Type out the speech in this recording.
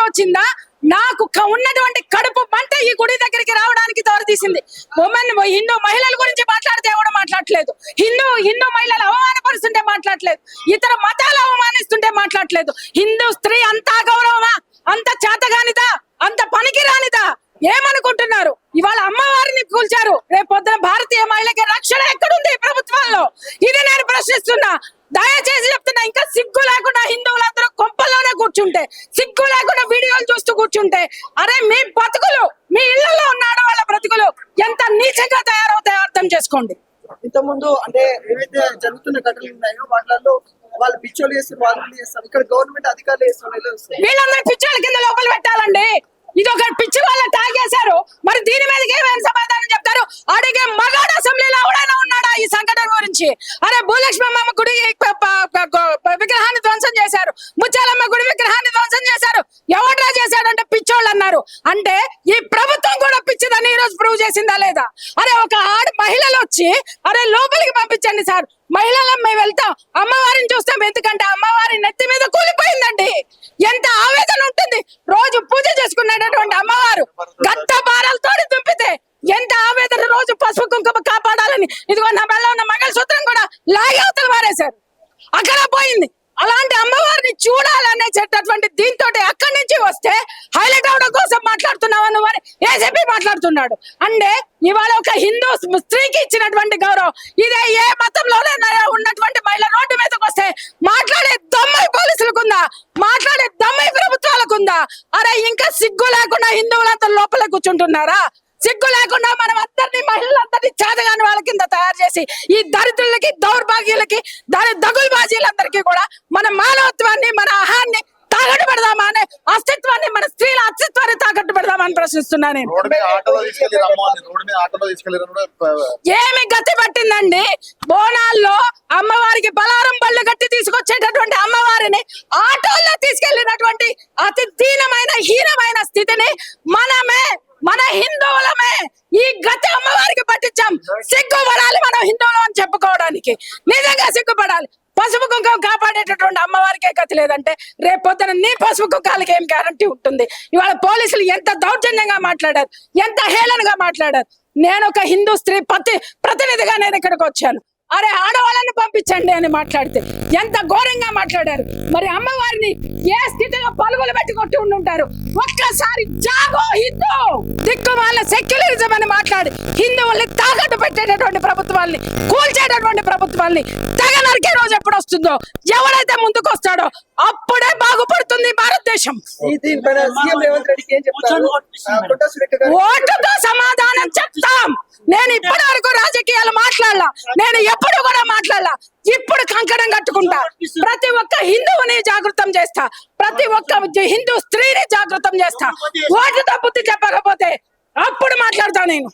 వచ్చిందా? నాకు ఉన్నటువంటి కడుపు మంట ఈ గుడి దగ్గరికి రావడానికి దారితీసింది. హిందూ మహిళల గురించి మాట్లాడితే ఎవడు మాట్లాడలేదు, హిందూ మహిళలు అవమానపరుస్తుంటే మాట్లాడలేదు, ఇతర మతాలు అవమానిస్తుంటే మాట్లాడలేదు. హిందూ స్త్రీ అంత గౌరవమా? అంత చేతగానిదా? అంత పనికి రానిదా? ఏమనుకుంటున్నారు? ఇవాళ అమ్మవారిని కూల్చారు, రేపు పొద్దున భారతీయ మహిళకి రక్షణ ఎక్కడుంది ఈ ప్రభుత్వాల్లో? ఇది నేను ప్రశ్నిస్తున్నా. దయచేసి చెప్తున్నా, ఇంకా సిగ్గు లేకుండా హిందువులందరూ కొంపల్లోనే కూర్చుంటే, సిగ్గు లేకుండా వీడియోలు చూస్తూ కూర్చుంటే, అరే మీ బతుకులు, మీ ఇళ్లలో ఉన్న ఆడవాళ్ళ బ్రతుకులు ఎంత నీచంగా తయారవుతాయో అర్థం చేసుకోండి. ఇంతకుముందు అంటే ఏవైతే జరుగుతున్న ఘటనలు ఉన్నాయో వాటిలో వాళ్ళు పిచ్చోళ్ళు చేస్తారు, వాళ్ళు చేస్తారు. ఇక్కడ గవర్నమెంట్ అధికారులు చేస్తారు. వీళ్ళందరూ పిచ్చోళ్ళ కింద లోపల పెట్టాలండి. ఇది ఒక పిచ్చి వాళ్ళ తాగేశారు. మరి దీని మీదకి ఏమైనా సమాధానం చెప్తారు? అడిగే మగాడు అసెంబ్లీలో ఎవడైనా ఉన్నాడా ఈ సంఘటన గురించి? అరే భూలక్ష్మమ్మ గుడి విగ్రహాన్ని ధ్వంసం చేశారు, ముత్యాలమ్మ గుడి విగ్రహాన్ని ధ్వంసం చేశారు. ఎవడ్రా చేశాడంటే పిచ్చోళ్ళు అన్నారు. అంటే ఈ ప్రభుత్వం కూడా పిచ్చిదని ఈ రోజు ప్రూవ్ చేసిందా లేదా? అరే ఒక మహిళలు వచ్చి అరే లోపలికి పంపించండి సార్, మహిళలం మేము వెళ్తాం, అమ్మవారిని చూస్తాం, ఎందుకంటే అమ్మవారి నెత్తి మీద కూలిపోయిందండి. ఎంత ఆవేదన ఉంటుంది. రోజు పూజ చేసుకునేటటువంటి అమ్మవారు గత్త భారాలతో దుంపితే ఎంత ఆవేదన. రోజు పసుపు కుంకుమ కాపాడాలని ఇదిగో నా మెల్ల ఉన్న మంగళసూత్రం కూడా లాగి అవతల మారేశారు, అక్కడ పోయింది. అలాంటి అమ్మవారిని చూడాలనేటటువంటి దీంతో అక్కడి నుంచి వస్తే హైలైట్ అవడం కోసం మాట్లాడుతున్నావు నువ్వు అని ఏజీపీ మాట్లాడుతున్నాడు. అంటే ఇవాళ ఒక హిందూ స్త్రీకి ఇచ్చినటువంటి గౌరవం ఇదే ఏ మతంలోనే ఉన్నటువంటి మహిళ రోడ్డు మీదకి వస్తే మాట్లాడే దమ్మాయి పోలీసులకుందా? మాట్లాడే దమ్మాయి ప్రభుత్వాలకుందా? అరే ఇంకా సిగ్గు లేకుండా హిందువులంతా లోపల కూర్చుంటున్నారా? సిగ్గు లేకుండా మనం అందరినీ మహిళలందరినీ చేతగాని వాళ్ళ కింద తయారు చేసి ఈ దరిద్రులకి, దౌర్భాగ్యులకి, దగులుబాజీలందరికీ కూడా మన మానవత్వాన్ని, మన ఆహాన్ని తాకట్టు పెడదామా అనే అస్తిత్వాన్ని, మన స్త్రీల అస్తిత్వాన్ని తాకట్టు పెడదామని ప్రశ్నిస్తున్నాను. ఏమి గతి పట్టిందండి? బోనాల్లో అమ్మవారికి బలారం బళ్ళు గట్టి తీసుకొచ్చేటటువంటి అమ్మవారిని ఆటోల్లో తీసుకెళ్లినటువంటి అతి దీనమైన హీనమైన స్థితిని మన హిందువులమే ఈ గతి అమ్మవారికి పట్టించాం. సిగ్గుపడాలి మనం హిందువులు అని చెప్పుకోవడానికి, నిజంగా సిగ్గుపడాలి. పసుపు కుంకం కాపాడేటటువంటి అమ్మవారికే గతి లేదంటే రేపు పొద్దున నీ పసుపు కుంకాలకి ఏం గ్యారంటీ ఉంటుంది? ఇవాళ పోలీసులు ఎంత దౌర్జన్యంగా మాట్లాడారు, ఎంత హేళనగా మాట్లాడారు. నేను ఒక హిందూ స్త్రీ ప్రతినిధిగా నేను ఇక్కడికి వచ్చాను. అరే ఆడవాళ్ళని పంపించండి అని మాట్లాడితే ఎంత ఘోరంగా మాట్లాడారు. మరి అమ్మవారిని ఏ స్థితిలో పలుగులు పెట్టి కొట్టి ఉండుంటారు. ఒక్కసారి జాగో హిందూ, దిక్కు వాళ్ళ సెక్యులరిజం అని మాట్లాడి హిందువుల్ని తాకట్టు పెట్టేటటువంటి ప్రభుత్వాల్ని, కూల్చేటటువంటి ప్రభుత్వాల్ని తెగ నరికే రోజు ఎప్పుడు వస్తుందో, ఎవరైతే ముందుకు వస్తాడో అప్పుడే బాగుపడుతుంది భారతదేశం. ఓటుతో సమాధానం చెప్తాం. నేను ఇప్పటి వరకు రాజకీయాలు మాట్లాడలా, నేను ఎప్పుడు కూడా మాట్లాడలా. ఇప్పుడు కంకణం కట్టుకుంటా, ప్రతి ఒక్క హిందువుని జాగృతం చేస్తా, ప్రతి ఒక్క హిందూ స్త్రీని జాగృతం చేస్తా. ఓటుతో బుద్ధి చెప్పకపోతే అప్పుడు మాట్లాడతా నేను.